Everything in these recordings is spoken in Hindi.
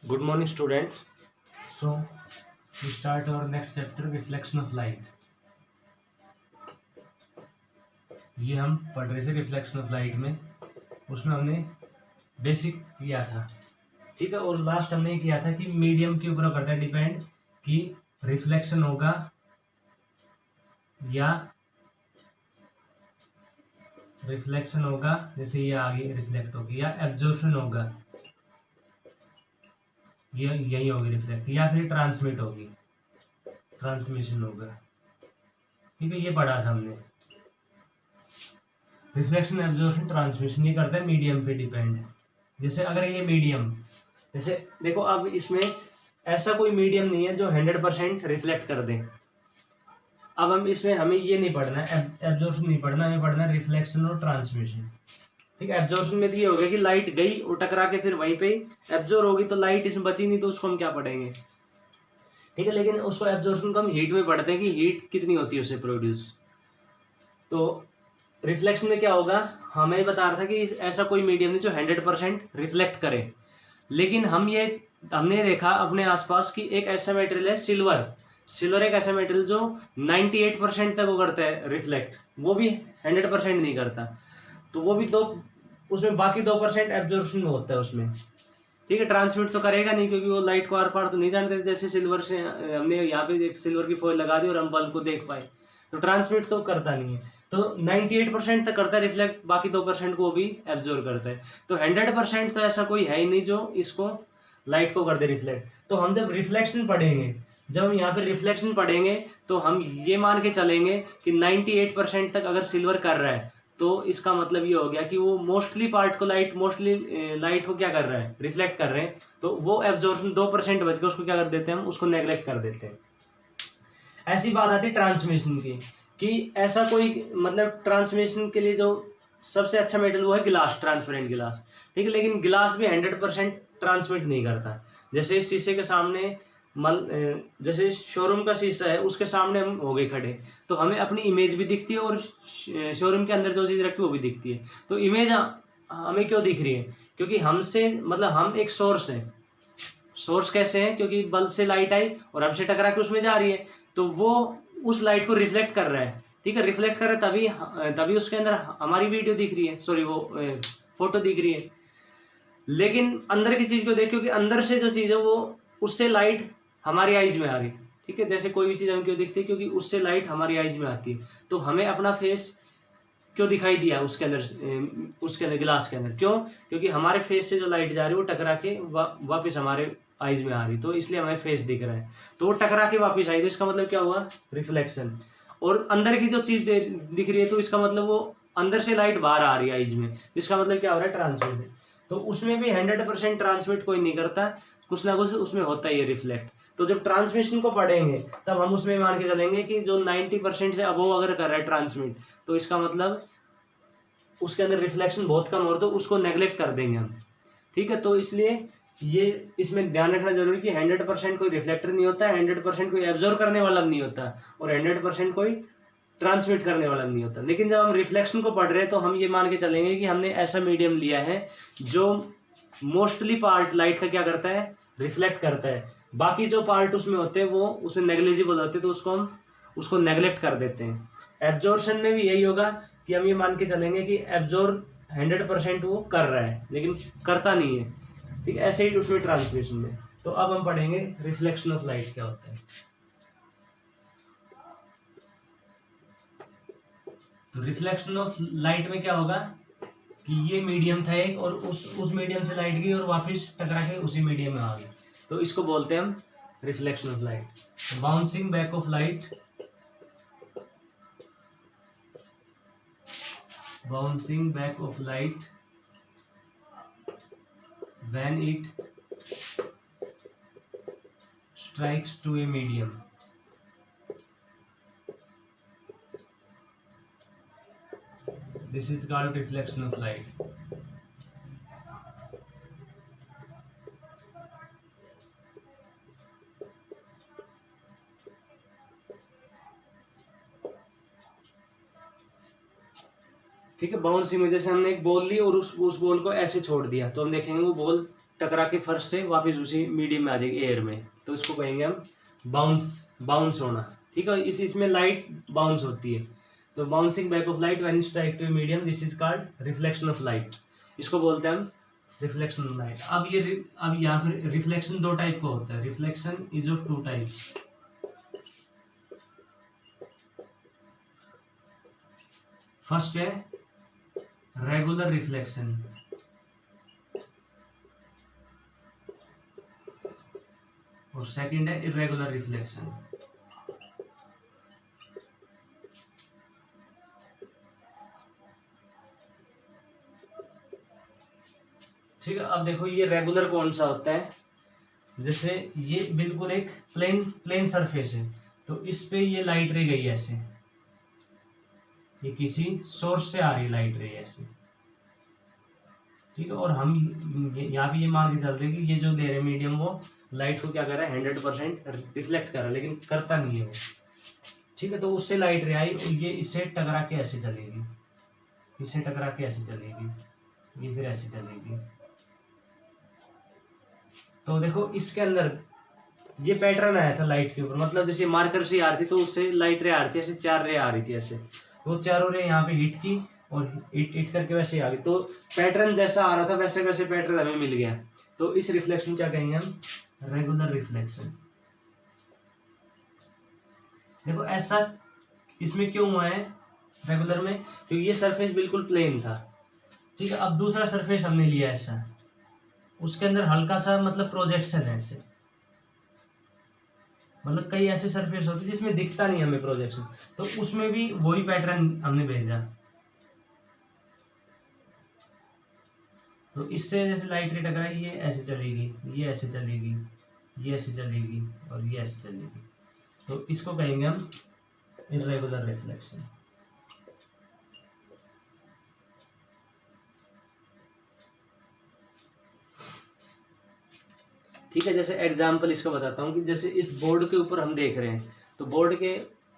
Good morning, students. So, we start our next chapter, reflection of light. ये हम पढ़ रहे थे रिफ्लेक्शन ऑफ लाइट में, उसमें हमने बेसिक किया था, ठीक है। और लास्ट हमने किया था कि मीडियम के ऊपर करता है डिपेंड कि रिफ्लेक्शन होगा या जैसे ये आगे रिफ्लेक्ट होगी, या एब्जॉर्प्शन होगा, ये यही होगी रिफ्लेक्ट, या फिर ट्रांसमिट होगी, ट्रांसमिशन होगा, ठीक है। ये पढ़ा था हमने। रिफ्लेक्शन, एब्जॉर्प्शन, ट्रांसमिशन ये करता है मीडियम पे डिपेंड। जैसे अगर ये मीडियम, जैसे देखो अब इसमें ऐसा कोई मीडियम नहीं है जो 100% रिफ्लेक्ट कर दे। अब हम इसमें हमें ये नहीं पढ़ना है, एब्जॉर्प्शन नहीं पढ़ना, हमें पढ़ना है रिफ्लेक्शन और ट्रांसमिशन, ठीक है। एब्जॉर्प्शन में तो ये हो गया कि लाइट गई और टकरा के फिर वहीं पे एब्जॉर्ब होगी, तो लाइट इसमें बची नहीं, तो उसको हम क्या पढ़ेंगे, ठीक है। लेकिन उसको एब्जॉर्प्शन को हम हीट में पढ़ते हैं कि हीट कितनी होती है उससे प्रोड्यूस। तो रिफ्लेक्शन में क्या होगा, हमें बता रहा था कि ऐसा कोई मीडियम नहीं जो 100% रिफ्लेक्ट करे। लेकिन हमने देखा अपने आसपास कि एक ऐसा मटेरियल है सिल्वर एक ऐसा मटेरियल जो 98% तक वो करता है रिफ्लेक्ट, वो भी 100% नहीं करता। तो वो भी उसमें बाकी 2% एब्जॉर्प्शन होता है उसमें, ठीक है। ट्रांसमिट तो करेगा नहीं क्योंकि वो लाइट को आर पार तो नहीं जानते। जैसे सिल्वर से हमने यहाँ पे एक सिल्वर की फॉइल लगा दी और हम बल्ब को देख पाए, तो ट्रांसमिट तो करता नहीं है। तो 98% तक करता है रिफ्लेक्ट, बाकी 2% को भी एब्जॉर्ब करता है। तो 100% तो ऐसा कोई है ही नहीं जो इसको लाइट को कर दे रिफ्लेक्ट। तो हम जब रिफ्लेक्शन पढ़ेंगे, जब हम यहाँ पे रिफ्लेक्शन पढ़ेंगे, तो हम ये मान के चलेंगे कि 98% तक अगर सिल्वर कर रहा है, तो इसका मतलब ये हो गया कि वो मोस्टली लाइट को क्या कर रहा है, रिफ्लेक्ट कर रहे हैं। तो वो एब्जॉर्प्शन 2% बच के उसको क्या कर देते हैं, हम उसको नेग्लेक्ट कर देते हैं। ऐसी बात आती है ट्रांसमिशन की, कि ऐसा कोई मतलब ट्रांसमिशन के लिए जो सबसे अच्छा मेटल वो है गिलास, ट्रांसपेरेंट गिलास, ठीक है। लेकिन गिलास भी 100% ट्रांसमिट नहीं करता। जैसे शीशे के सामने जैसे शोरूम का शीशा है, उसके सामने हम हो गए खड़े, तो हमें अपनी इमेज भी दिखती है और शोरूम के अंदर जो चीज़ रखी है वो भी दिखती है। तो इमेज हमें क्यों दिख रही है, क्योंकि हमसे मतलब हम एक सोर्स है। सोर्स कैसे है, क्योंकि बल्ब से लाइट आई और हमसे टकरा के उसमें जा रही है, तो वो उस लाइट को रिफ्लेक्ट कर रहा है, ठीक है। रिफ्लेक्ट कर रहा है तभी उसके अंदर हमारी वीडियो दिख रही है, सॉरी वो फोटो दिख रही है। लेकिन अंदर की चीज को देख, क्योंकि अंदर से जो चीज है वो उससे लाइट हमारी आईज में आ रही, ठीक है। जैसे कोई भी चीज हमें क्यों दिखती है, क्योंकि उससे लाइट हमारी आईज में आती है। तो हमें अपना फेस क्यों दिखाई दिया उसके अंदर गिलास के अंदर, क्यों, क्योंकि हमारे फेस से जो लाइट जा रही है वो टकरा के वापस हमारे आईज में आ रही, तो इसलिए हमें फेस दिख रहा है। तो वो टकरा के वापस आई, तो इसका मतलब क्या हुआ, रिफ्लेक्शन। और अंदर की जो चीज दिख रही है, तो इसका मतलब वो अंदर से लाइट बाहर आ रही है आईज में, इसका मतलब क्या हो रहा है, ट्रांसमिट। तो उसमें भी 100% ट्रांसमिट कोई नहीं करता, कुछ ना कुछ उसमें होता ही है रिफ्लेक्ट। तो जब ट्रांसमिशन को पढ़ेंगे तब हम उसमें मान के चलेंगे कि जो 90% से अबोव अगर कर रहा है ट्रांसमिट, तो इसका मतलब उसके अंदर रिफ्लेक्शन बहुत कम हो, तो उसको नेग्लेक्ट कर देंगे हम, ठीक है। तो इसलिए ये इसमें ध्यान रखना जरूरी कि 100% कोई रिफ्लेक्टर नहीं होता है, 100% कोई एब्जॉर्ब करने वाला नहीं होता, और 100% कोई ट्रांसमिट करने वाला नहीं होता। लेकिन जब हम रिफ्लेक्शन को पढ़ रहे हैं, तो हम ये मान के चलेंगे कि हमने ऐसा मीडियम लिया है जो मोस्टली पार्ट लाइट का क्या करता है, रिफ्लेक्ट करता है। बाकी जो पार्ट उसमें होते हैं वो उसमें नेग्लिजिबल होते हैं, तो उसको नेग्लेक्ट कर देते हैं। एब्जॉर्प्शन में भी यही होगा कि हम ये मान के चलेंगे कि एब्जॉर्ब 100% वो कर रहा है, लेकिन करता नहीं है, ठीक है। ऐसे ही उसमें ट्रांसमिशन में। तो अब हम पढ़ेंगे रिफ्लेक्शन ऑफ लाइट क्या होता है। तो रिफ्लेक्शन ऑफ लाइट में क्या होगा कि ये मीडियम था एक, और उस मीडियम से लाइट गई और वापस टकरा के उसी मीडियम में आ गई, तो इसको बोलते हैं हम reflection of light. Bouncing back of light, bouncing back of light when it strikes to a medium. This is called reflection of light. ठीक है। बाउंसिंग में जैसे हमने एक बॉल ली और उस बॉल को ऐसे छोड़ दिया, तो हम देखेंगे वो बॉल टकरा के फर्श से वापस उसी मीडियम में आ जाएगी एयर में, तो इसको कहेंगे हम बाउंस होना। ठीक है, इसमें लाइट बाउंस होती है, तो bouncing back of light when strike to medium, this is called reflection of light. इसको बोलते हैं हम रिफ्लेक्शन ऑफ लाइट। अब यहाँ पर रिफ्लेक्शन दो टाइप का होता है, reflection is of two types. First है रेगुलर रिफ्लेक्शन, और सेकंड है इरेगुलर रिफ्लेक्शन। ठीक है, अब देखो ये रेगुलर कौन सा होता है, जैसे ये बिल्कुल एक प्लेन सरफेस है, तो इस पे ये लाइट रे गई ऐसे, ये किसी सोर्स से आ रही लाइट रे ऐसे। ठीक है, और हम यहाँ पे ये मान के चल रहे हैं कि ये जो दे रहे मीडियम वो लाइट को क्या कर रहा है 100% रिफ्लेक्ट कर रहा है, लेकिन करता नहीं है वो। ठीक है, तो उससे लाइट रे आई, ये इससे टकरा के ऐसे चलेगी, इससे टकरा के ऐसे चलेगी, ये फिर ऐसे चलेगी। तो देखो इसके अंदर ये पैटर्न आया था लाइट के ऊपर, मतलब जैसे मार्कर से आ रही थी तो उससे लाइट रे आ रही थी, ऐसे 4 रे आ रही थी ऐसे, तो 4 रे यहाँ पे हिट की और हिट करके वैसे आ गई, तो पैटर्न जैसा आ रहा था वैसे वैसे पैटर्न हमें मिल गया। तो इस रिफ्लेक्शन क्या कहेंगे हम, रेगुलर रिफ्लेक्शन। देखो ऐसा इसमें क्यों हुआ है रेगुलर में, क्योंकि ये सरफेस बिल्कुल प्लेन था। ठीक है, अब दूसरा सरफेस हमने लिया ऐसा, उसके अंदर हल्का सा मतलब प्रोजेक्शन है ऐसे, मतलब कई ऐसे सरफेस होते हैं जिसमें दिखता नहीं हमें प्रोजेक्शन, तो उसमें भी वही पैटर्न हमने भेजा। तो इससे जैसे लाइट रे टकराई, ये ऐसे चलेगी, ये ऐसे चलेगी, ये ऐसे चलेगी और ये ऐसे चलेगी, तो इसको कहेंगे हम इरेगुलर रिफ्लेक्शन। ठीक है, जैसे एग्जांपल इसका बताता हूँ कि जैसे इस बोर्ड के ऊपर हम देख रहे हैं, तो बोर्ड के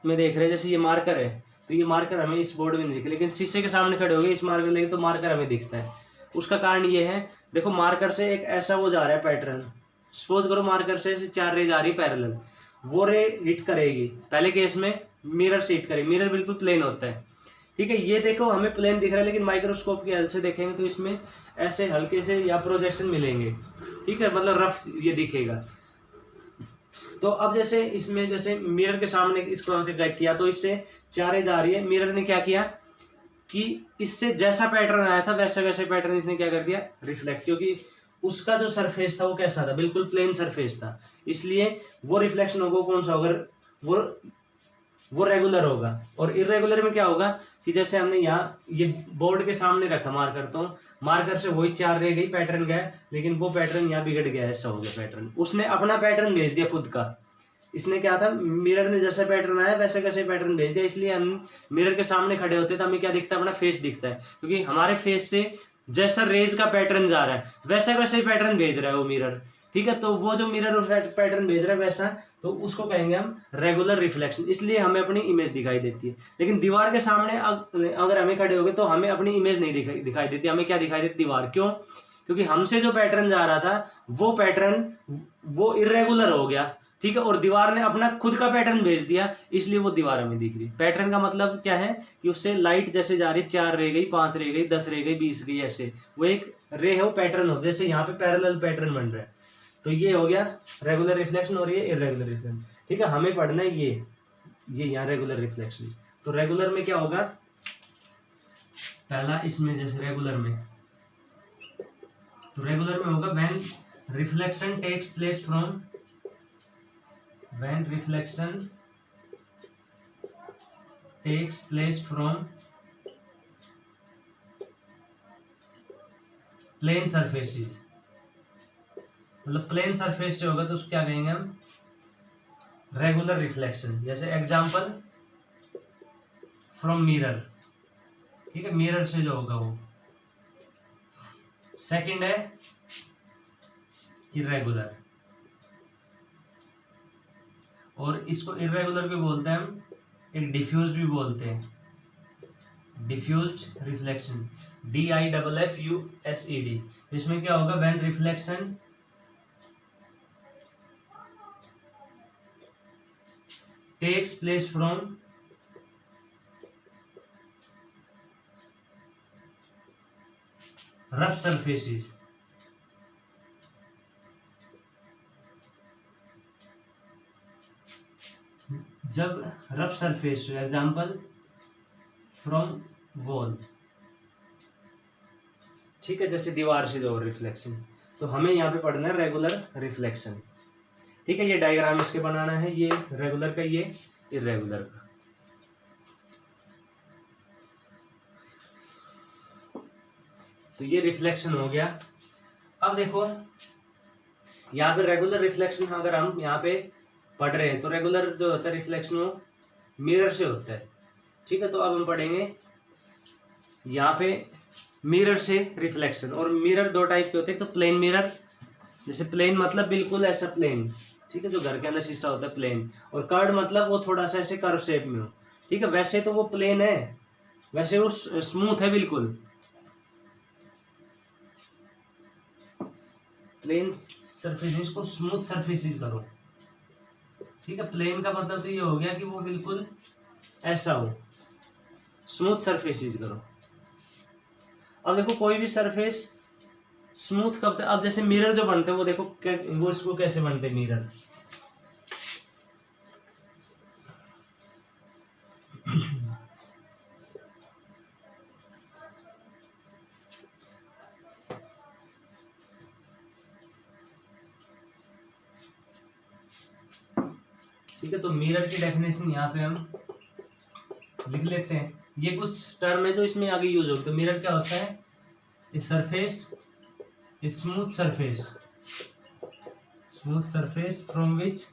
में देख रहे हैं जैसे ये मार्कर है, तो ये मार्कर हमें इस बोर्ड में नहीं दिखे, लेकिन शीशे के सामने खड़े हो गए इस मार्कर लेके तो मार्कर हमें दिखता है। उसका कारण ये है, देखो मार्कर से एक ऐसा वो जा रहा है पैटर्न, सपोज करो मार्कर से 4 रे जा रही है पैरेलल, वो रे हिट करेगी, पहले केस में मिरर से हिट करेगी, मिरर बिल्कुल प्लेन होता है। ठीक है, ये देखो हमें प्लेन दिख रहा है, लेकिन माइक्रोस्कोप की हेल्प से देखेंगे तो इसमें ऐसे हल्के से या प्रोजेक्शन मिलेंगे। ठीक है, मतलब रफ ये दिखेगा। तो अब जैसे इसमें जैसे मिरर के सामने इसको हमने किया तो इससे 4 रे जा रही है, मिरर ने क्या किया कि इससे जैसा पैटर्न आया था वैसे वैसे पैटर्न इसने क्या कर दिया, रिफ्लेक्ट, क्योंकि उसका जो सरफेस था वो कैसा था, बिल्कुल प्लेन सरफेस था, इसलिए वो रिफ्लेक्शन होगा कौन सा होगा, वो रेगुलर होगा। और इरेगुलर में क्या होगा कि जैसे हमने यहाँ ये बोर्ड के सामने रखा मार्कर, तो मार्कर से वही 4 रे गई, पैटर्न गया, लेकिन वो पैटर्न यहाँ बिगड़ गया, ऐसा हो गया पैटर्न, उसने अपना पैटर्न भेज दिया खुद का। इसने क्या था, मिरर ने जैसा पैटर्न आया वैसे कैसे पैटर्न भेज दिया, इसलिए हम मिरर के सामने खड़े होते तो हमें क्या दिखता है, अपना फेस दिखता है, क्योंकि हमारे फेस से जैसा रेज का पैटर्न जा रहा है वैसा वैसे ही पैटर्न भेज रहा है वो मिरर। ठीक है, तो वो जो मिरर पैटर्न भेज रहा है वैसा, तो उसको कहेंगे हम रेगुलर रिफ्लेक्शन, इसलिए हमें अपनी इमेज दिखाई देती है। लेकिन दीवार के सामने अगर हमें खड़े हो गए तो हमें अपनी इमेज नहीं दिखाई देती, हमें क्या दिखाई देती, दीवार। क्यों, क्योंकि हमसे जो पैटर्न जा रहा था वो पैटर्न वो इरेगुलर हो गया। ठीक है, और दीवार ने अपना खुद का पैटर्न भेज दिया, इसलिए वो दीवार हमें दिख रही। पैटर्न का मतलब क्या है कि उससे लाइट जैसे जा रही, 4 रे गई, 5 रे गई, 10 रे गई, 20 गई, ऐसे वो एक रे है, वो पैटर्न हो, जैसे यहाँ पे पैरेलल पैटर्न बन रहा है। तो ये हो गया रेगुलर रिफ्लेक्शन और ये इरेगुलर रिफ्लेक्शन। ठीक है, हमें पढ़ना है ये यहाँ रेगुलर रिफ्लेक्शन। तो रेगुलर में क्या होगा, पहला इसमें जैसे रेगुलर में, तो रेगुलर में होगा when reflection takes place from, when reflection takes place from plane surfaces, मतलब प्लेन सरफेस से होगा तो उसको क्या कहेंगे हम, रेगुलर रिफ्लेक्शन। जैसे एग्जांपल फ्रॉम मिरर, ठीक है, मिरर से जो होगा वो। सेकंड है इरेगुलर, और इसको इरेगुलर भी बोलते हैं हम, एक डिफ्यूज्ड भी बोलते हैं, डिफ्यूज्ड रिफ्लेक्शन, DIFFUSED। इसमें क्या होगा, when reflection takes place from rough surfaces. जब rough surface, example from wall, ठीक है, जैसे दीवार से जो रिफ्लेक्शन, तो हमें यहाँ पे पढ़ना है रेगुलर रिफ्लेक्शन। ठीक है, ये डायग्राम इसके बनाना है, ये रेगुलर का, ये इरेगुलर का। तो ये रिफ्लेक्शन हो गया। अब देखो यहाँ पे रेगुलर रिफ्लेक्शन अगर हम यहाँ पे पढ़ रहे हैं तो रेगुलर जो होता है रिफ्लेक्शन वो मिरर से होता है। ठीक है, तो अब हम पढ़ेंगे यहाँ पे मिरर से रिफ्लेक्शन। और मिरर दो टाइप के होते हैं, तो प्लेन मिरर, जैसे प्लेन मतलब बिल्कुल ऐसा प्लेन, ठीक है, जो घर के अंदर शीशा होता है प्लेन, और कर्व मतलब वो थोड़ा सा ऐसे कर्व शेप में हो। ठीक है, वैसे तो वो प्लेन है, वैसे वो स्मूथ है बिल्कुल, प्लेन सरफेस को स्मूथ सरफेसेस करो। ठीक है, प्लेन का मतलब तो ये हो गया कि वो बिल्कुल ऐसा हो, स्मूथ सरफेसेस करो। अब देखो कोई भी सरफेस स्मूथ कब तक, अब जैसे मिरर जो बनते हैं वो देखो वो इसको कैसे बनते हैं मिरर। ठीक है, तो मिरर की डेफिनेशन यहाँ पे हम लिख लेते हैं। ये कुछ टर्म है जो इसमें आगे यूज होगी। तो मिरर क्या होता है, surface, smooth surface, smooth surface from which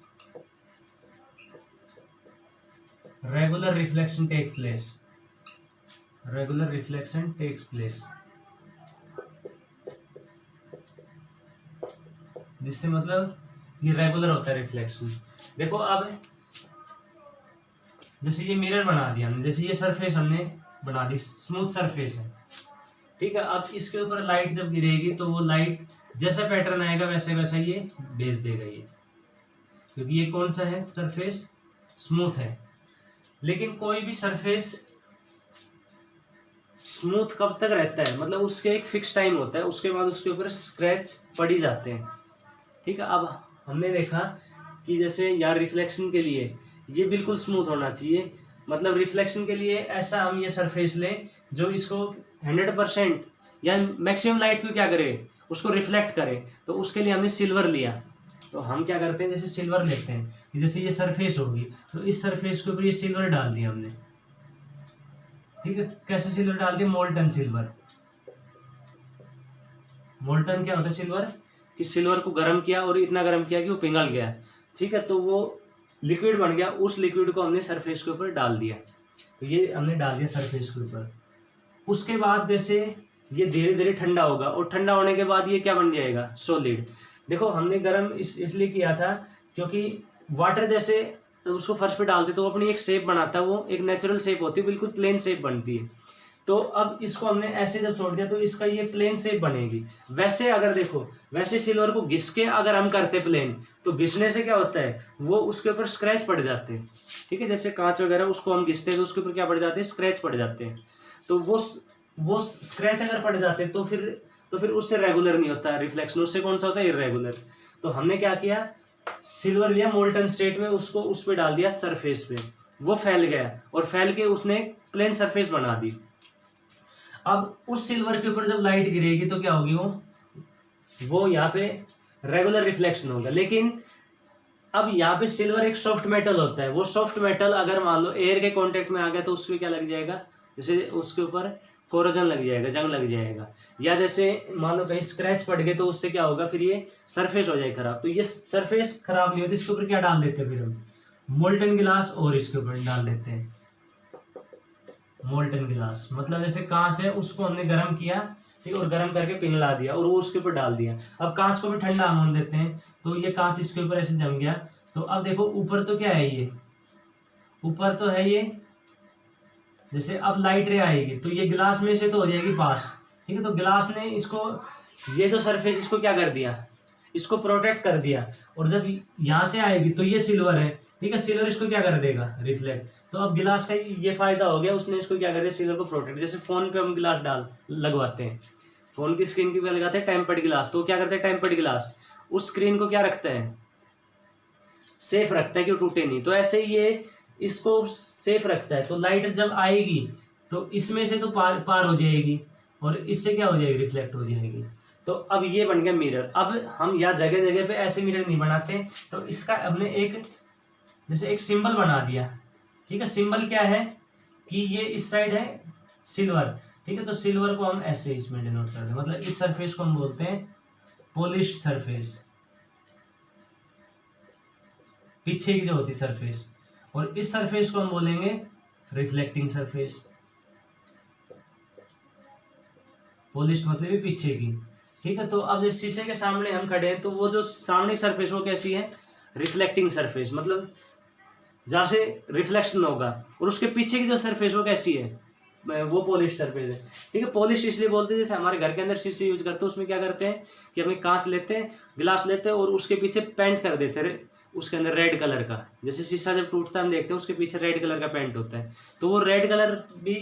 regular reflection take place, regular reflection takes place. जिससे मतलब ये रेगुलर होता है रिफ्लेक्शन। देखो अब जैसे ये मिरर बना दिया हमने, जैसे ये सरफेस हमने बना दी, स्मूथ सरफेस है। ठीक है, अब इसके ऊपर लाइट जब गिरेगी तो वो लाइट जैसा पैटर्न आएगा वैसे वैसा ये भेज देगा ये, क्योंकि ये कौन सा है, सरफेस स्मूथ है। लेकिन कोई भी सरफेस स्मूथ कब तक रहता है, मतलब उसके एक फिक्स टाइम होता है, उसके बाद उसके ऊपर स्क्रैच पड़ ही जाते हैं। ठीक है, अब हमने देखा कि जैसे यार रिफ्लेक्शन के लिए ये बिल्कुल स्मूथ होना चाहिए, मतलब रिफ्लेक्शन के लिए ऐसा हम ये सरफेस लें जो इसको 100% या मैक्सिमम लाइट को क्या करे, उसको रिफ्लेक्ट करे। तो उसके लिए हमने सिल्वर लिया। तो हम क्या करते हैं, जैसे सिल्वर लेते हैं, जैसे ये सरफेस होगी तो इस सरफेस के ऊपर ये सिल्वर डाल दिया हमने। ठीक है, कैसे सिल्वर डाल दिया, मोल्टन सिल्वर। मोल्टन क्या होता है सिल्वर, कि सिल्वर को गर्म किया और इतना गर्म किया कि वो पिघल गया। ठीक है, तो वो लिक्विड बन गया, उस लिक्विड को हमने सरफेस के ऊपर डाल दिया। तो ये हमने डाल दिया सरफेस के ऊपर। उसके बाद जैसे ये धीरे धीरे ठंडा होगा, और ठंडा होने के बाद ये क्या बन जाएगा, सॉलिड। देखो हमने गर्म इसलिए किया था क्योंकि वाटर जैसे तो उसको फर्श पे डालते तो वो अपनी एक शेप बनाता है, वो एक नेचुरल शेप होती है, बिल्कुल प्लेन शेप बनती है। तो अब इसको हमने ऐसे जब छोड़ दिया तो इसका ये प्लेन शेप बनेगी। वैसे अगर देखो, वैसे सिल्वर को घिस के अगर हम करते प्लेन, तो घिसने से क्या होता है, वो उसके ऊपर स्क्रैच पड़ जाते हैं। ठीक है, जैसे कांच वगैरह उसको हम घिसते हैं तो उसके ऊपर क्या पड़ जाते हैं, स्क्रैच पड़ जाते हैं। तो वो स्क्रैच अगर पड़ जाते तो फिर उससे रेगुलर नहीं होता रिफ्लेक्शन, उससे कौन सा होता है, इरेगुलर। तो हमने क्या किया, सिल्वर लिया मोल्टन स्टेट में, उसको उस पर डाल दिया सरफेस पे, वो फैल गया और फैल के उसने प्लेन सरफेस बना दी। अब उस सिल्वर के ऊपर जब लाइट गिरेगी तो क्या होगी, वो यहाँ पे रेगुलर रिफ्लेक्शन होगा। लेकिन अब यहाँ पे सिल्वर एक सॉफ्ट मेटल होता है, वो सॉफ्ट मेटल अगर मान लो एयर के कांटेक्ट में आ गया तो उसको क्या लग जाएगा, जैसे उसके ऊपर कोरोजन लग जाएगा, जंग लग जाएगा, या जैसे मान लो कहीं स्क्रैच पड़ गए तो उससे क्या होगा, फिर ये सरफेस हो जाएगी खराब। तो ये सरफेस खराब नहीं होती, इसके ऊपर क्या डाल देते हैं फिर हम, मोल्टन गिलास, और इसके ऊपर डाल देते हैं मोल्टन गिलास। मतलब जैसे कांच है उसको हमने गर्म किया, ठीक, और गर्म करके पिघला दिया और वो उसके ऊपर डाल दिया। अब कांच को भी ठंडा हम होने देते हैं तो ये कांच इसके ऊपर ऐसे जम गया। तो अब देखो ऊपर तो क्या है, ये ऊपर तो है ये, जैसे अब लाइट रे आएगी तो ये गिलास में से तो हो जाएगी पास। ठीक है, तो गिलास ने इसको, ये जो सरफेस इसको क्या कर दिया, इसको प्रोटेक्ट कर दिया। और जब यहाँ से आएगी तो ये सिल्वर है, ठीक है, सिल्वर इसको क्या कर देगा, रिफ्लेक्ट। तो अब गिलास का ये फायदा हो गया, उसने इसको क्या कर दिया, सिल्वर को प्रोटेक्ट। जैसे फोन पे हम गिलास लगवाते हैं, फोन की स्क्रीन की लगाते हैं टेम्पर्ड गिलास, तो क्या करते हैं, टेम्पर्ड गिलास उस स्क्रीन को क्या रखता है, सेफ रखता है कि वो टूटे नहीं। तो ऐसे ही ये इसको सेफ रखता है। तो लाइट जब आएगी तो इसमें से तो पार हो जाएगी और इससे क्या हो जाएगी, रिफ्लेक्ट हो जाएगी। तो अब ये बन गया मिरर। अब हम यहाँ जगह जगह पे ऐसे मिरर नहीं बनाते, तो इसका हमने एक जैसे एक सिंबल बना दिया। ठीक है, सिंबल क्या है कि ये इस साइड है सिल्वर। ठीक है, तो सिल्वर को हम ऐसे इसमें डिनोट करते हैं, मतलब इस सरफेस को हम बोलते हैं पॉलिश्ड सरफेस, पीछे की जो होती सरफेस, और इस सरफेस को हम बोलेंगे रिफ्लेक्टिंग सरफेस। पॉलिश्ड मतलब ये पीछे की। ठीक है, तो अब जैसे शीशे के सामने हम खड़े हैं, तो वो जो सामने की सरफेस वो कैसी है, रिफ्लेक्टिंग सरफेस, मतलब जहाँ से रिफ्लेक्शन होगा। और उसके पीछे की जो सरफेस वो कैसी है, वो पॉलिश सरफेस है। ठीक है, पॉलिश इसलिए बोलते हैं जैसे हमारे घर के अंदर शीशे यूज करते हैं, उसमें क्या करते हैं कि हमें कांच लेते हैं, गिलास लेते हैं और उसके पीछे पेंट कर देते हैं उसके अंदर रेड कलर का। जैसे शीशा जब टूटता है हम देखते हैं उसके पीछे रेड कलर का पेंट होता है। तो वो रेड कलर भी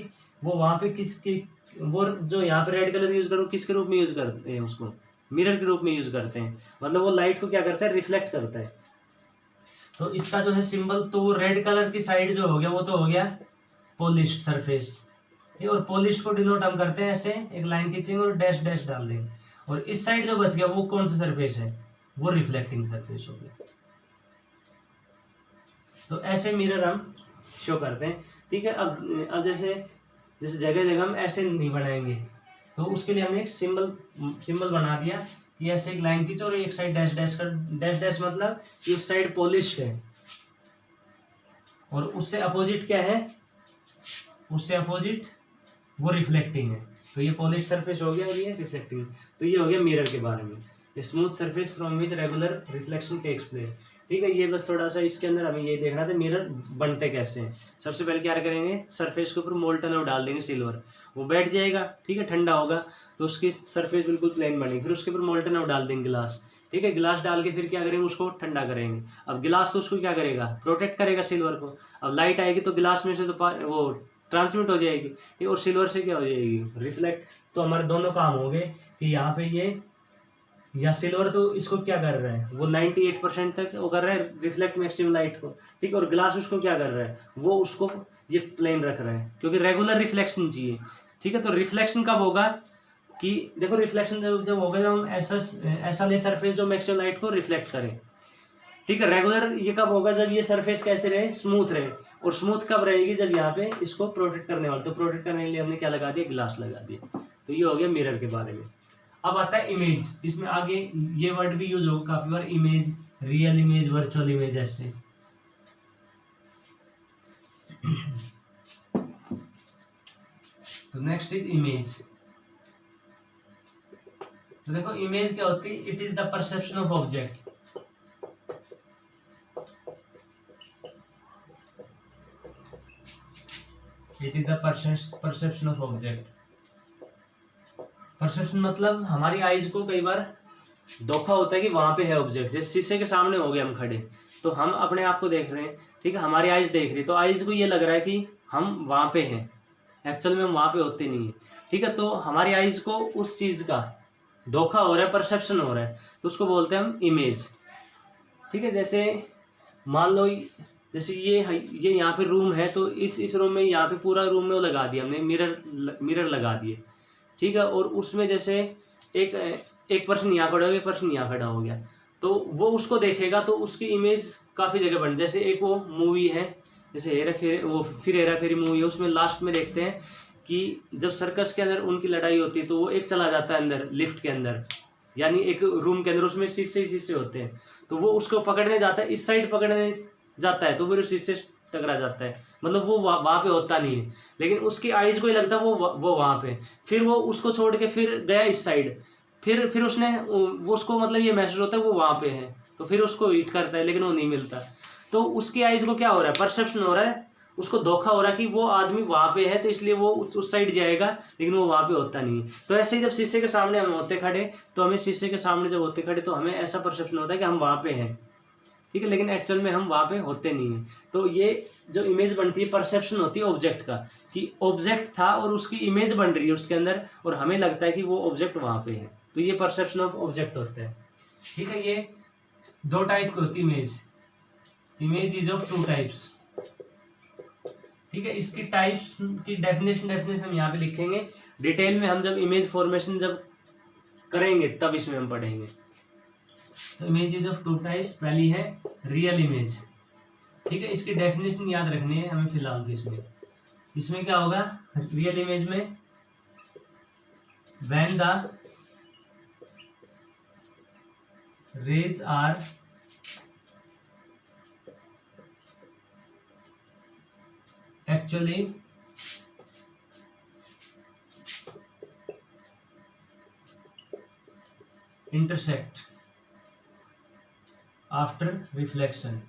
वो वहाँ पे किसकी, वो जो यहाँ पे रेड कलर यूज करो किसके रूप में यूज करते हैं, उसको मिरर के रूप में यूज करते हैं। मतलब वो लाइट को क्या करता है, रिफ्लेक्ट करता है। तो इसका जो है सिंबल, तो वो रेड कलर की साइड जो हो गया वो तो हो गया पॉलिश्ड सरफेस। और पॉलिश्ड को डिनोट हम करते हैं ऐसे, एक लाइन खींचेंगे और डैश डैश डाल देंगे। और इस साइड जो बच गया वो कौन सा सरफेस है, वो रिफ्लेक्टिंग सरफेस हो गया। तो ऐसे मिरर हम शो करते हैं। ठीक है, अब जैसे जैसे जगह जगह हम ऐसे नहीं बनाएंगे, तो उसके लिए हमने एक सिंबल बना दिया कि ऐसे एक लाइन खींचो और एक साइड डैश डैश कर, डैश डैश मतलब कि उस साइड पॉलिश है और उससे अपोजिट क्या है, उससे अपोजिट वो रिफ्लेक्टिंग है। तो ये पॉलिश सरफेस हो गया और ये रिफ्लेक्टिंग। तो ये हो गया मिरर के बारे में, smooth surface from which regular reflection takes place. ठीक है, ये बस थोड़ा सा इसके अंदर हमें ये देखना था मिरर बनते कैसे हैं। सबसे पहले क्या करेंगे, सरफेस के ऊपर मोल्टन और डाल देंगे सिल्वर, वो बैठ जाएगा। ठीक है, ठंडा होगा तो उसकी सरफेस बिल्कुल प्लेन बनेगी। फिर उसके ऊपर मोल्टन और डाल देंगे गिलास। ठीक है, गिलास डाल के फिर क्या करेंगे, उसको ठंडा करेंगे। अब गिलास तो उसको क्या करेगा, प्रोटेक्ट करेगा सिल्वर को। अब लाइट आएगी तो गिलास में से तो वो ट्रांसमिट हो जाएगी और सिल्वर से क्या हो जाएगी, रिफ्लेक्ट। तो हमारे दोनों काम हो गए कि यहाँ पे ये या सिल्वर तो इसको क्या कर रहा है, वो 98% तक वो कर रहा है रिफ्लेक्ट मैक्सिमम लाइट को। ठीक, और ग्लास उसको क्या कर रहा है, वो उसको ये प्लेन रख रहा है क्योंकि रेगुलर रिफ्लेक्शन चाहिए। ठीक है, तो रिफ्लेक्शन कब होगा कि देखो, रिफ्लेक्शन जब होगा जब हम ऐसा ले सरफेस जो मैक्सिमम लाइट को रिफ्लेक्ट करे। ठीक है, रेगुलर ये कब होगा, जब ये सरफेस कैसे रहे, स्मूथ रहे। और स्मूथ कब रहेगी, जब यहाँ पे इसको प्रोटेक्ट करने वाले। तो प्रोटेक्ट करने के लिए हमने क्या लगा दिया, ग्लास लगा दिया। तो ये हो गया मिरर के बारे में। अब आता है इमेज। इसमें आगे ये वर्ड भी यूज होगा काफी बार, image, real image, virtual image ऐसे। तो नेक्स्ट इज इमेज। तो देखो इमेज क्या होती है, it is the perception of object. It is the perception of object. Perception मतलब हमारी आईज को कई बार धोखा होता है कि वहां पे है ऑब्जेक्ट। जैसे शीशे के सामने हो गए हम खड़े, तो हम अपने आप को देख रहे हैं। ठीक है, हमारी आईज देख रही, तो आईज को ये लग रहा है कि हम वहां पे हैं, एक्चुअल में हम वहां पे होते नहीं है। ठीक है, तो हमारी आईज को उस चीज का धोखा हो रहा है, परसेप्शन हो रहा है, तो उसको बोलते हैं हम इमेज। ठीक है, जैसे मान लो जैसे ये यहाँ पे रूम है, तो इस रूम में यहाँ पे पूरा रूम में वो लगा दिया हमने, मिरर लगा दिए। ठीक है, और उसमें जैसे एक पर्सन यहाँ खड़ा हो गया, एक पर्सन यहाँ खड़ा हो गया, तो वो उसको देखेगा तो उसकी इमेज काफ़ी जगह बन। जैसे एक वो मूवी है, जैसे हेरा फेरी, वो फिर हेरा फेरी मूवी है, उसमें लास्ट में देखते हैं कि जब सर्कस के अंदर उनकी लड़ाई होती है तो वो एक चला जाता है अंदर, लिफ्ट के अंदर, यानी एक रूम के अंदर, उसमें शीशे होते हैं, तो वो उसको पकड़ने जाता है, इस साइड पकड़ने जाता है, तो फिर शीशे टकरा जाता है। मतलब वो वहां पे होता नहीं है, लेकिन उसकी आईज को ही लगता है वो वहां पे। फिर वो उसको छोड़ के फिर गया इस साइड, फिर उसने वो उसको मतलब ये महसूस होता है वो वहां पे है, तो फिर उसको हिट करता है, लेकिन वो नहीं मिलता। तो उसकी आईज को क्या हो रहा है, परसेप्शन हो रहा है, उसको धोखा हो रहा है कि वो आदमी वहां पे है, तो इसलिए वो उस साइड जाएगा, लेकिन वो वहां पे होता नहीं है। तो ऐसे ही जब शीशे के सामने हम होते खड़े, तो हमें शीशे के सामने जब होते खड़े तो हमें ऐसा परसेप्शन होता है कि हम वहां पे हैं। ठीक है, लेकिन एक्चुअल में हम वहाँ पे होते नहीं हैं। तो ये जो इमेज बनती है, परसेप्शन होती है ऑब्जेक्ट का, कि ऑब्जेक्ट था और उसकी इमेज बन रही है उसके अंदर, और हमें लगता है कि वो ऑब्जेक्ट वहाँ पे है, तो ये परसेप्शन ऑफ ऑब्जेक्ट होता है। ठीक है, ये दो टाइप की होती है image. Image is of two types. ठीक है, इसकी टाइप्स की डेफिनेशन हम यहाँ पे लिखेंगे। डिटेल में हम जब इमेज फॉर्मेशन जब करेंगे तब इसमें हम पढ़ेंगे। तो image is of two types, पहली है रियल इमेज। ठीक है, इसकी डेफिनेशन याद रखनी है हमें फिलहाल। तो इसमें क्या होगा, रियल इमेज में when the rays are actually intersect after reflection,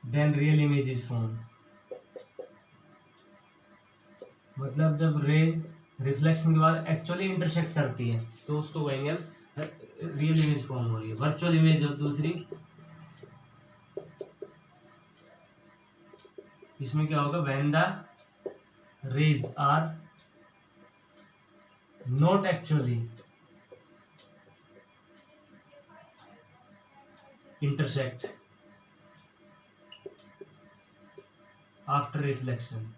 then real image is formed। मतलब जब रेज रिफ्लेक्शन के बाद एक्चुअली इंटरसेक्ट करती है तो उसको कहेंगे हम रियल इमेज फॉर्म हो रही है। वर्चुअल इमेज और दूसरी, इसमें क्या होगा, when the rays are not actually intersect after reflection,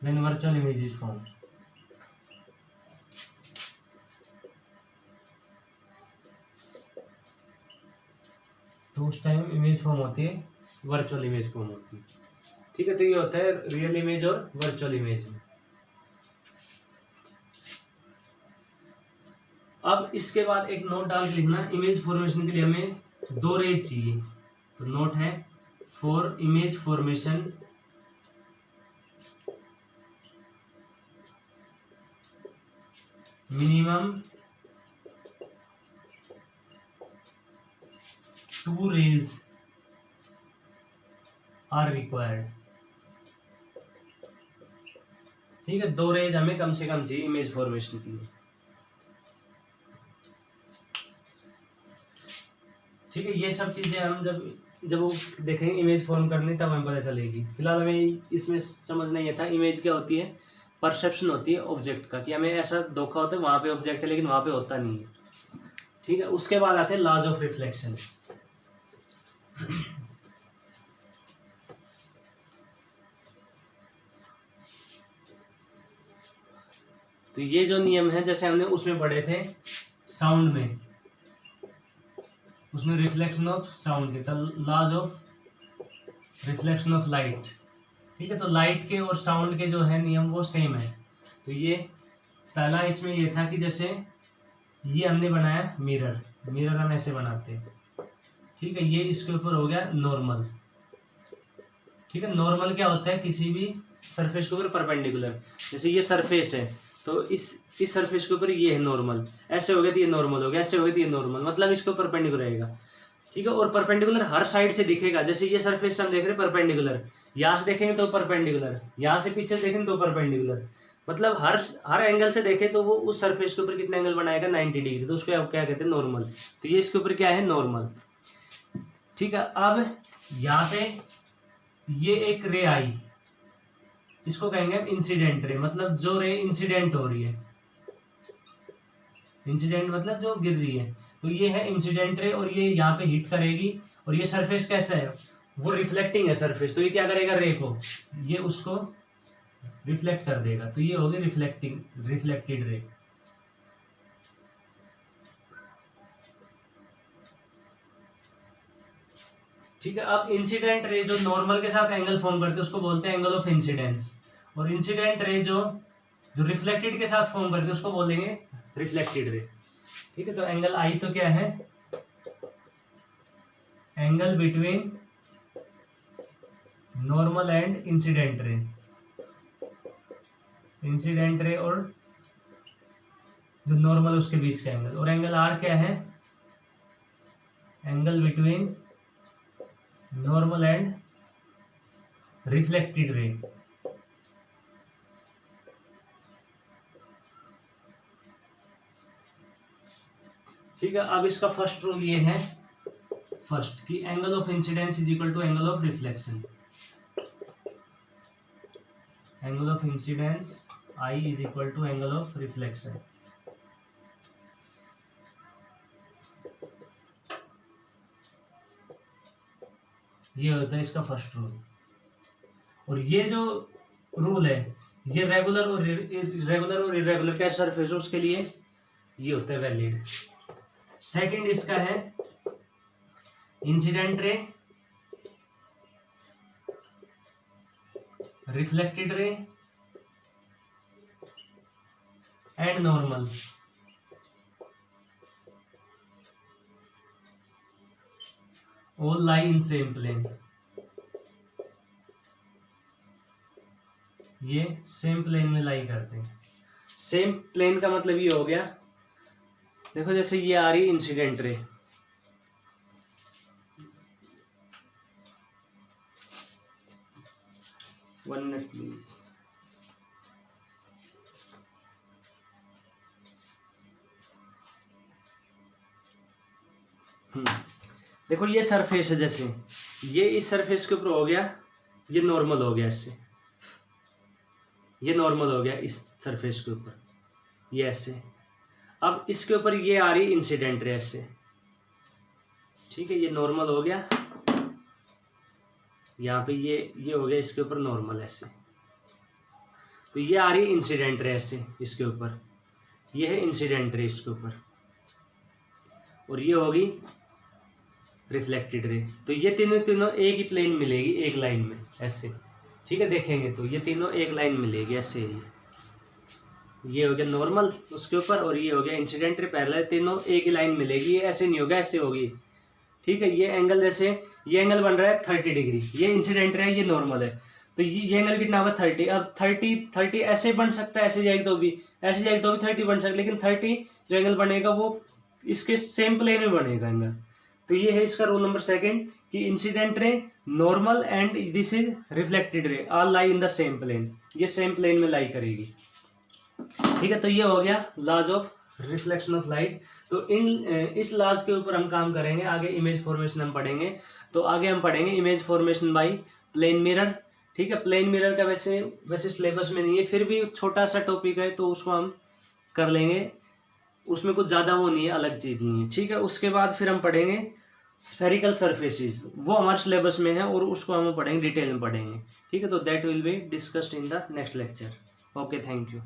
then virtual image is formed। तो उस टाइम इमेज फॉर्म होती है, वर्चुअल इमेज फॉर्म होती है। ठीक है, तो ये होता है रियल इमेज और वर्चुअल इमेज में। अब इसके बाद एक नोट डाल के लिखना, इमेज फॉर्मेशन के लिए हमें दो रेज चाहिए। तो नोट है, for image formation minimum two rays are required. ठीक है, दो रेज हमें कम से कम चाहिए इमेज फॉर्मेशन के लिए। ठीक है, ये सब चीजें हम जब वो देखेंगे इमेज फॉर्म करनी तब हमें पता चलेगी। फिलहाल हमें इसमें समझना ये था, इमेज क्या होती है, परसेप्शन होती है ऑब्जेक्ट का, कि हमें ऐसा धोखा होता है वहां पे ऑब्जेक्ट है लेकिन वहां पे होता नहीं है। ठीक है, उसके बाद आते हैं लॉज ऑफ रिफ्लेक्शन। तो ये जो नियम है, जैसे हमने उसमें पढ़े थे साउंड में, उसमें रिफ्लेक्शन ऑफ साउंड के, laws of reflection of light. ठीक है, तो लाइट के और साउंड के जो है नियम वो सेम है। तो ये पहला इसमें ये था कि जैसे ये हमने बनाया मिरर, मिरर हम ऐसे बनाते हैं। ठीक है, ये इसके ऊपर हो गया नॉर्मल। ठीक है, नॉर्मल क्या होता है, किसी भी सरफेस के ऊपर परपेंडिकुलर। जैसे ये सरफेस है तो इस सरफेस के ऊपर ये है नॉर्मल, ऐसे हो गया तो ये नॉर्मल हो गया, ऐसे हो गया तो ये नॉर्मल, मतलब इसके ऊपर परपेंडिकुलर रहेगा। ठीक है, और परपेंडिकुलर हर साइड से दिखेगा। जैसे ये सरफेस हम देख रहे हैं परपेंडिकुलर, यहाँ से देखेंगे तो परपेंडिकुलर, यहाँ से पीछे देखेंगे तो परपेंडिकुलर, मतलब हर एंगल से देखे तो वो उस सरफेस के ऊपर कितना एंगल बनाएगा, 90 डिग्री। तो उसको क्या कहते हैं, नॉर्मल। तो ये इसके ऊपर क्या है, नॉर्मल। ठीक है, अब यहाँ पे ये एक रे आई, इसको कहेंगे हम इंसिडेंट रे, मतलब जो रे इंसिडेंट हो रही है। इंसिडेंट मतलब जो गिर रही है, तो ये है इंसिडेंट रे, और ये यहाँ पे हिट करेगी। और ये सरफेस कैसा है, वो रिफ्लेक्टिंग है सरफेस, तो ये क्या करेगा, रे को ये उसको रिफ्लेक्ट कर देगा, तो ये होगी रिफ्लेक्टेड रे। ठीक है, अब इंसिडेंट रे जो नॉर्मल के साथ एंगल फॉर्म करते हैं उसको बोलते हैं एंगल ऑफ इंसिडेंस, और इंसिडेंट रे जो रिफ्लेक्टेड के साथ फॉर्म करते हैं उसको बोलेंगे रिफ्लेक्टेड रे। ठीक है, तो एंगल आई तो क्या है, angle between normal and incident ray, incident ray और जो नॉर्मल उसके बीच का एंगल। और एंगल आर क्या है, angle between normal and reflected ray. ठीक है, अब इसका फर्स्ट रूल ये है, फर्स्ट कि angle of incidence is equal to angle of reflection. Angle of incidence i is equal to angle of reflection. ये होता है इसका फर्स्ट रूल। और ये जो रूल है ये रेगुलर और इरेगुलर क्या सरफेस है उसके लिए ये होता है वैलिड। सेकंड इसका है incident ray, reflected ray and normal. All lie in same plane. ये सेम प्लेन में लाई करते हैं। सेम प्लेन का मतलब ये हो गया, देखो जैसे ये आ रही incident ray, one minute please. देखो ये सरफेस है, जैसे ये इस सरफेस के ऊपर हो गया, ये नॉर्मल हो गया, इससे ये नॉर्मल हो गया इस सरफेस के ऊपर, ये ऐसे। अब इसके ऊपर ये आ रही इंसिडेंट रे ऐसे, ठीक है, ये नॉर्मल हो गया, यहाँ पे ये हो गया इसके ऊपर नॉर्मल ऐसे। तो ये आ रही इंसिडेंट रे ऐसे इसके ऊपर, ये है इंसिडेंट रे इसके ऊपर, और ये होगी रिफ्लेक्टेड रे। तो ये तीनों एक ही प्लेन मिलेगी एक लाइन में ऐसे, ठीक है, देखेंगे तो ये तीनों एक लाइन मिलेगी ऐसे। ये हो गया नॉर्मल उसके ऊपर और ये हो गया इंसिडेंट रे पैरेलल, तीनों एक ही लाइन मिलेगी। ये ऐसे नहीं होगा, ऐसे होगी, ठीक है। ये एंगल जैसे ये एंगल बन रहा है 30 डिग्री, ये इंसिडेंट रे है, ये नॉर्मल है, तो ये एंगल कितना होगा 30। अब 30 ऐसे बन सकता है, ऐसे जाएगी तो भी, ऐसे जाएगी तो भी 30 बन सकता है, लेकिन 30 जो एंगल बनेगा वो इसके सेम प्लेन में बनेगा एंगल। तो ये है इसका रूल नंबर सेकंड कि incident ray, normal and this is reflected ray all lie in the same plane, ये सेम प्लेन में लाई करेगी, ठीक है। तो ये हो गया laws of reflection of light. तो इस लॉज के ऊपर हम काम करेंगे आगे। इमेज फॉर्मेशन हम पढ़ेंगे, तो आगे हम पढ़ेंगे image formation by plane mirror, ठीक है। प्लेन मिरर का वैसे सिलेबस में नहीं है, फिर भी छोटा सा टॉपिक है तो उसको हम कर लेंगे, उसमें कुछ ज़्यादा वो नहीं है, अलग चीज़ नहीं है, ठीक है। उसके बाद फिर हम पढ़ेंगे स्फेरिकल सरफेसेस, वो हमारे सिलेबस में है और उसको हम पढ़ेंगे, डिटेल में पढ़ेंगे, ठीक है। तो that will be discussed in the next lecture. Okay, thank you.